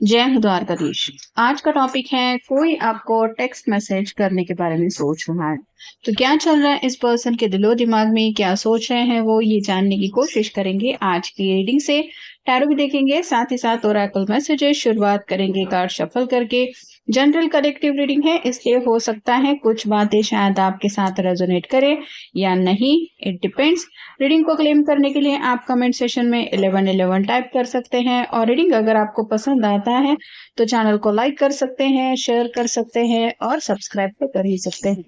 जय हो द्वारकाधीश। आज का टॉपिक है कोई आपको टेक्स्ट मैसेज करने के बारे में सोच रहा है। तो क्या चल रहा है इस पर्सन के दिलो दिमाग में, क्या सोच रहे हैं वो, ये जानने की कोशिश करेंगे आज की रीडिंग से। टैरो भी देखेंगे, साथ ही साथ ओरेकल मैसेजेस शुरुआत करेंगे कार्ड शफल करके। जनरल कलेक्टिव रीडिंग है, इसलिए हो सकता है कुछ बातें शायद आपके साथ रेजोनेट करे या नहीं, इट डिपेंड्स। रीडिंग को क्लेम करने के लिए आप कमेंट सेशन में 1111 टाइप कर सकते हैं और रीडिंग अगर आपको पसंद आता है तो चैनल को लाइक कर सकते हैं, शेयर कर सकते हैं और सब्सक्राइब तो कर ही सकते हैं।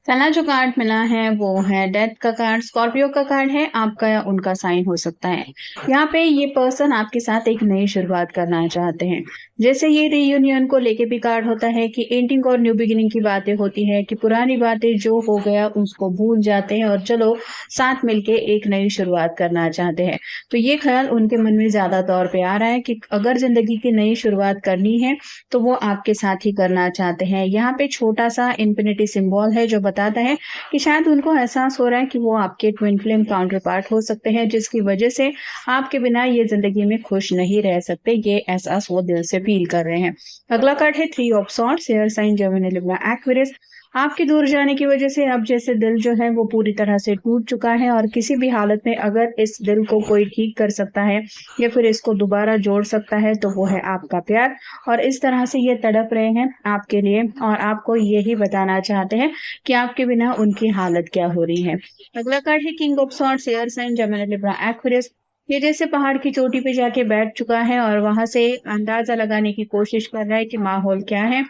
पहला जो कार्ड मिला है वो है डेथ का कार्ड। स्कॉर्पियो का कार्ड है, आपका या उनका साइन हो सकता है। यहाँ पे ये पर्सन आपके साथ एक नई शुरुआत करना चाहते हैं। जैसे ये रीयूनियन को लेके भी कार्ड होता है कि एंडिंग और न्यू बिगिनिंग की बातें होती है कि पुरानी बातें जो हो गया उसको भूल जाते हैं और चलो साथ मिलके एक नई शुरुआत करना चाहते हैं। तो ये ख्याल उनके मन में ज्यादा तौर पे आ रहा है कि अगर जिंदगी की नई शुरुआत करनी है तो वो आपके साथ ही करना चाहते हैं। यहाँ पे छोटा सा इन्फिनिटी सिंबल है जो बताता है कि शायद उनको एहसास हो रहा है कि वो आपके ट्विन फ्लेम काउंटर पार्ट हो सकते हैं, जिसकी वजह से आपके बिना ये जिंदगी में खुश नहीं रह सकते। ये एहसास वो दिल से फील कर रहे हैं। अगला कार्ड है 3 of swords, air sign Gemini Libra Aquarius. आपके दूर जाने की वजह से अब जैसे दिल जो है वो पूरी तरह से टूट चुका है और किसी भी हालत में अगर इस दिल को कोई ठीक कर सकता है या फिर इसको दोबारा जोड़ सकता है तो वो है आपका प्यार। और इस तरह से ये तड़प रहे हैं आपके लिए और आपको यही बताना चाहते हैं कि आपके बिना उनकी हालत क्या हो रही है। अगला कार्ड है king of swords, air sign Gemini Libra Aquarius. ये जैसे पहाड़ की चोटी पे जाके बैठ चुका है और वहां से अंदाजा लगाने की कोशिश कर रहा है कि माहौल क्या है।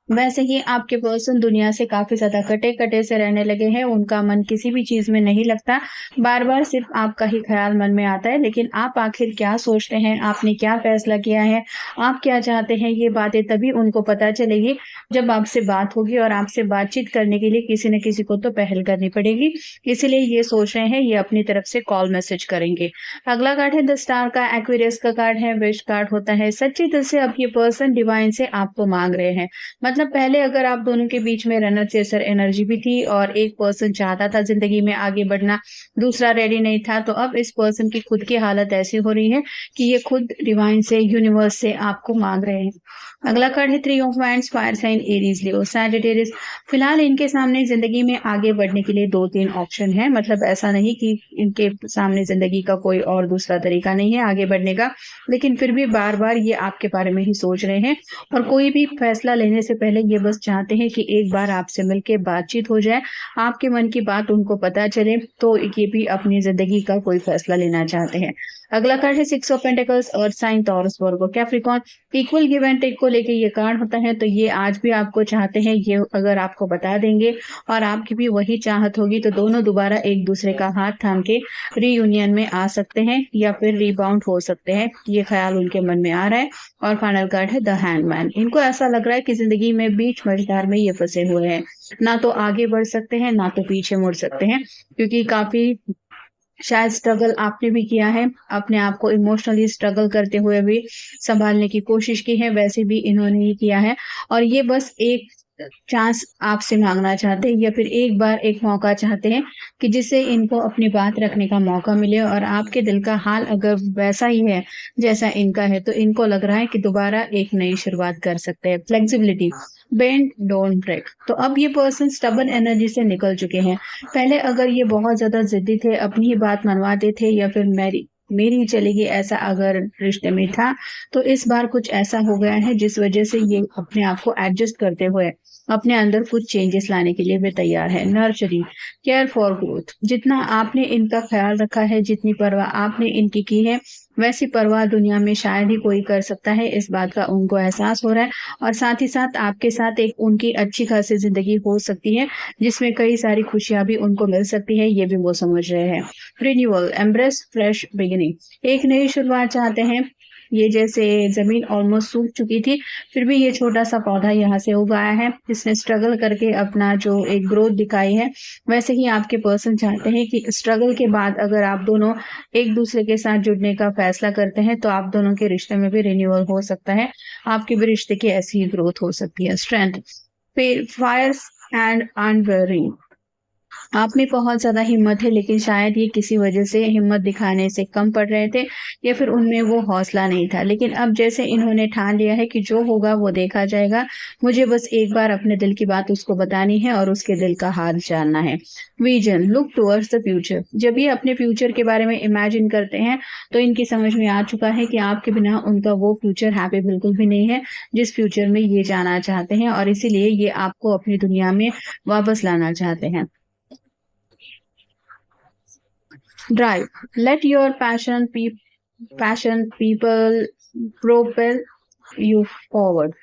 वैसे ही आपके पर्सन दुनिया से काफी ज्यादा कटे कटे से रहने लगे हैं। उनका मन किसी भी चीज में नहीं लगता, बार बार सिर्फ आपका ही ख्याल मन में आता है। लेकिन आप आखिर क्या सोचते हैं, आपने क्या फैसला किया है, आप क्या चाहते हैं, ये बातें तभी उनको पता चलेगी जब आपसे बात होगी और आपसे बातचीत करने के लिए किसी न किसी को तो पहल करनी पड़ेगी। इसीलिए ये सोच रहे हैं, ये अपनी तरफ से कॉल मैसेज करेंगे। अगला कार्ड है द स्टार का, एक्वेरियस का कार्ड है, विश कार्ड होता है। सच्चे दिल से अब ये पर्सन डिवाइन से आपको मांग रहे हैं। मतलब पहले अगर आप दोनों के बीच में रनर चेसर एनर्जी भी थी और एक पर्सन चाहता था जिंदगी में आगे बढ़ना, दूसरा रेडी नहीं था, तो अब इस पर्सन की खुद की हालत ऐसी हो रही है कि ये खुद डिवाइन से, यूनिवर्स से आपको मांग रहे हैं। अगला कार्ड है 3 of wands, fire sign Aries Leo Sagittarius. फिलहाल इनके सामने जिंदगी में आगे बढ़ने के लिए 2-3 ऑप्शन है। मतलब ऐसा नहीं कि इनके सामने जिंदगी का कोई और दूसरा तरीका नहीं है आगे बढ़ने का, लेकिन फिर भी बार बार ये आपके बारे में ही सोच रहे हैं और कोई भी फैसला लेने से पहले ये बस चाहते हैं कि एक बार आपसे मिलके बातचीत हो जाए, आपके मन की बात उनको पता चले, तो ये भी अपनी जिंदगी का कोई फैसला लेना चाहते हैं। अगला कार्ड है 6 of pentacles, earth sign Taurus Virgo Capricorn. Equal give and take को लेके ये कार्ड होता है, तो ये आज भी आपको चाहते हैं, ये अगर आपको बता देंगे और आपकी भी वही चाहत होगी तो दोनों दोबारा एक दूसरे का हाथ थाम के रीयूनियन में आ सकते हैं या फिर रीबाउंड हो सकते हैं। ये ख्याल उनके मन में आ रहा है। और फाइनल कार्ड है द हैंगमैन। इनको ऐसा लग रहा है कि जिंदगी में बीच मझधार में ये फंसे हुए हैं, ना तो आगे बढ़ सकते हैं ना तो पीछे मुड़ सकते हैं, क्योंकि काफी शायद स्ट्रगल आपने भी किया है, अपने आप को इमोशनली स्ट्रगल करते हुए भी संभालने की कोशिश की है, वैसे भी इन्होंने ही किया है। और ये बस एक चांस आपसे माँगना चाहते हैं या फिर एक बार एक मौका चाहते हैं कि जिससे इनको अपनी बात रखने का मौका मिले और आपके दिल का हाल अगर वैसा ही है जैसा इनका है, तो इनको लग रहा है कि दोबारा एक नई शुरुआत कर सकते हैं। Flexibility, bend don't break. तो अब ये पर्सन स्टबर्न एनर्जी से निकल चुके हैं। पहले अगर ये बहुत ज़्यादा ज़िद्दी थे, अपनी ही बात मनवाते थे या फिर मेरी मेरी ही चलेगी ऐसा अगर रिश्ते में था, तो इस बार कुछ ऐसा हो गया है जिस वजह से ये अपने आप को एडजस्ट करते हुए अपने अंदर कुछ चेंजेस लाने के लिए वे तैयार है। Nurturing, care for growth. जितना आपने इनका ख्याल रखा है, जितनी परवाह आपने इनकी की है, वैसी परवाह दुनिया में शायद ही कोई कर सकता है। इस बात का उनको एहसास हो रहा है और साथ ही साथ आपके साथ एक उनकी अच्छी खासी जिंदगी हो सकती है जिसमें कई सारी खुशियां भी उनको मिल सकती है, ये भी वो समझ रहे हैं। Renewal, embrace fresh beginning. एक नई शुरुआत चाहते हैं। ये जैसे जमीन ऑलमोस्ट सूख चुकी थी, फिर भी ये छोटा सा पौधा यहाँ से उगाया है, जिसने स्ट्रगल करके अपना जो एक ग्रोथ दिखाई है। वैसे ही आपके पर्सन चाहते हैं कि स्ट्रगल के बाद अगर आप दोनों एक दूसरे के साथ जुड़ने का फैसला करते हैं, तो आप दोनों के रिश्ते में भी रिन्यूअल हो सकता है, आपके भी रिश्ते की ऐसी ही ग्रोथ हो सकती है। Strength, Fyers and unwearying. आप में बहुत ज़्यादा हिम्मत है, लेकिन शायद ये किसी वजह से हिम्मत दिखाने से कम पड़ रहे थे या फिर उनमें वो हौसला नहीं था। लेकिन अब जैसे इन्होंने ठान लिया है कि जो होगा वो देखा जाएगा, मुझे बस एक बार अपने दिल की बात उसको बतानी है और उसके दिल का हाल जानना है। Vision, look towards the future. जब ये अपने फ्यूचर के बारे में इमेजिन करते हैं, तो इनकी समझ में आ चुका है कि आपके बिना उनका वो फ्यूचर हैप्पी बिल्कुल भी नहीं है, जिस फ्यूचर में ये जाना चाहते हैं, और इसीलिए ये आपको अपनी दुनिया में वापस लाना चाहते हैं। Drive. Let your passion people propel you forward.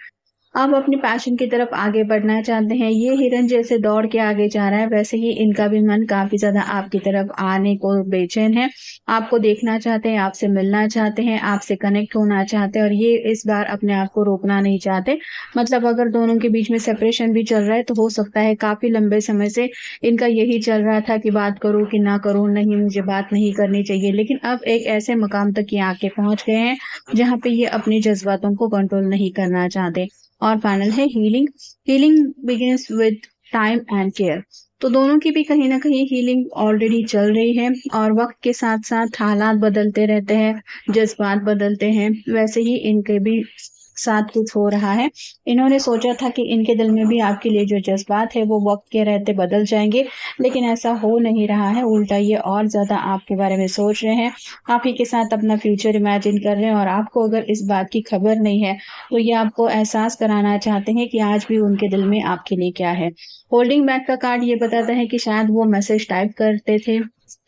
आप अपने पैशन की तरफ आगे बढ़ना चाहते हैं। ये हिरन जैसे दौड़ के आगे जा रहा है, वैसे ही इनका भी मन काफ़ी ज़्यादा आपकी तरफ आने को बेचैन है। आपको देखना चाहते हैं, आपसे मिलना चाहते हैं, आपसे कनेक्ट होना चाहते हैं और ये इस बार अपने आप को रोकना नहीं चाहते। मतलब अगर दोनों के बीच में सेपरेशन भी चल रहा है, तो हो सकता है काफ़ी लंबे समय से इनका यही चल रहा था कि बात करूँ कि ना करूँ, नहीं मुझे बात नहीं करनी चाहिए। लेकिन अब एक ऐसे मकाम तक ये आके पहुँच गए हैं, जहाँ पे ये अपने जज़्बातों को कंट्रोल नहीं करना चाहते। और फाइनल है healing. Healing begins with time and care. तो दोनों की भी कहीं ना कहीं हीलिंग ऑलरेडी चल रही है और वक्त के साथ साथ हालात बदलते रहते हैं, जज्बात बदलते हैं, वैसे ही इनके भी साथ कुछ हो रहा है। इन्होंने सोचा था कि इनके दिल में भी आपके लिए जो जज्बात है वो वक्त के रहते बदल जाएंगे, लेकिन ऐसा हो नहीं रहा है। उल्टा ये और ज़्यादा आपके बारे में सोच रहे हैं, आप ही के साथ अपना फ्यूचर इमेजिन कर रहे हैं और आपको अगर इस बात की खबर नहीं है, तो ये आपको एहसास कराना चाहते हैं कि आज भी उनके दिल में आपके लिए क्या है। होल्डिंग बैक का कार्ड ये बताता है कि शायद वो मैसेज टाइप करते थे,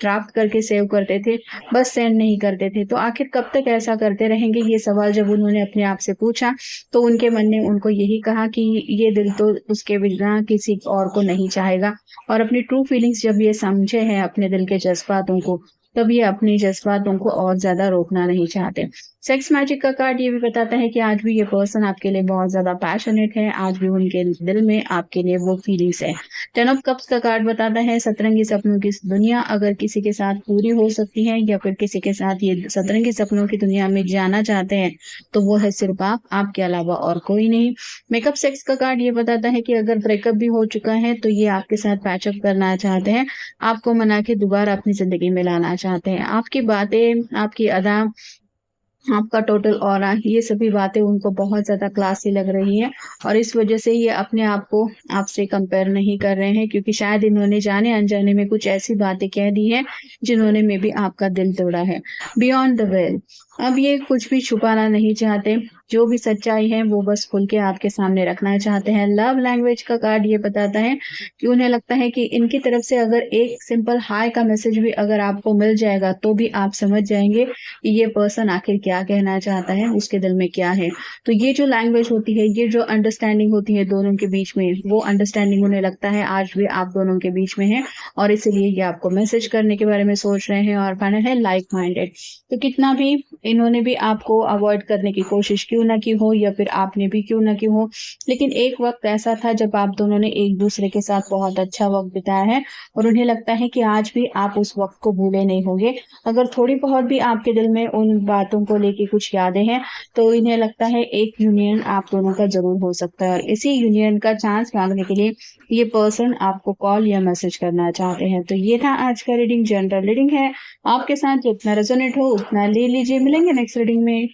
ड्राफ्ट करके सेव करते थे, बस सेंड नहीं करते थे। तो आखिर कब तक ऐसा करते रहेंगे? ये सवाल जब उन्होंने अपने आप से पूछा, तो उनके मन ने उनको यही कहा कि ये दिल तो उसके बिना किसी और को नहीं चाहेगा। और अपनी ट्रू फीलिंग्स जब ये समझे हैं अपने दिल के जज्बातों को, तब ये अपने जज्बातों को और ज़्यादा रोकना नहीं चाहते। सेक्स मैजिक का कार्ड ये भी बताता है कि आज भी ये पर्सन आपके लिए बहुत ज़्यादा पैशनेट है, आज भी उनके दिल में आपके लिए वो फीलिंग्स है। टेन ऑफ कप्स का कार्ड बताता है सतरंगी सपनों की दुनिया अगर किसी के साथ पूरी हो सकती है या फिर किसी के साथ ये सतरंगी सपनों की दुनिया में जाना चाहते हैं, तो वो है सिर्फ आप, आपके अलावा और कोई नहीं। मेकअप सेक्स का कार्ड ये बताता है कि अगर ब्रेकअप भी हो चुका है, तो ये आपके साथ पैचअप करना चाहते हैं, आपको मना के दोबारा अपनी ज़िंदगी में लाना चाहते हैं। आपकी बातें, आपकी अदा, आपका टोटल ऑरा, ये सभी बातें उनको बहुत ज़्यादा क्लासी लग रही है और इस वजह से ये अपने आप को आपसे कंपेयर नहीं कर रहे हैं, क्योंकि शायद इन्होंने जाने अनजाने में कुछ ऐसी बातें कह दी हैं जिन्होंने मे बी आपका दिल तोड़ा है। Beyond the well. अब ये कुछ भी छुपाना नहीं चाहते, जो भी सच्चाई है वो बस खुल के आपके सामने रखना चाहते हैं। लव लैंग्वेज का कार्ड ये बताता है कि उन्हें लगता है कि इनकी तरफ से अगर एक सिंपल हाय का मैसेज भी अगर आपको मिल जाएगा, तो भी आप समझ जाएंगे कि ये पर्सन आखिर क्या कहना चाहता है, उसके दिल में क्या है। तो ये जो लैंग्वेज होती है, ये जो अंडरस्टैंडिंग होती है दोनों के बीच में, वो अंडरस्टैंडिंग उन्हें लगता है आज भी आप दोनों के बीच में है और इसीलिए ये आपको मैसेज करने के बारे में सोच रहे हैं। और फाइनल है लाइक माइंडेड। तो कितना भी इन्होंने भी आपको अवॉइड करने की कोशिश क्यों ना की हो या फिर आपने भी क्यों ना की हो, लेकिन एक वक़्त ऐसा था जब आप दोनों ने एक-दूसरे के साथ बहुत अच्छा वक़्त बिताया है और उन्हें लगता है कि आज भी आप उस वक़्त को भूले नहीं होंगे। अगर थोड़ी बहुत भी आपके दिल में उन बातों को लेके कुछ यादें हैं, तो इन्हें लगता है एक यूनियन आप दोनों का ज़रूर हो सकता है और इसी यूनियन का चांस माँगने के लिए ये पर्सन आपको कॉल या मैसेज करना चाहते हैं। तो ये था आज का रीडिंग, जनरल रीडिंग है। आपके साथ जितना रेज़ोनेट हो उतना ले लीजिए। मिलेंगे नेक्स्ट रीडिंग में।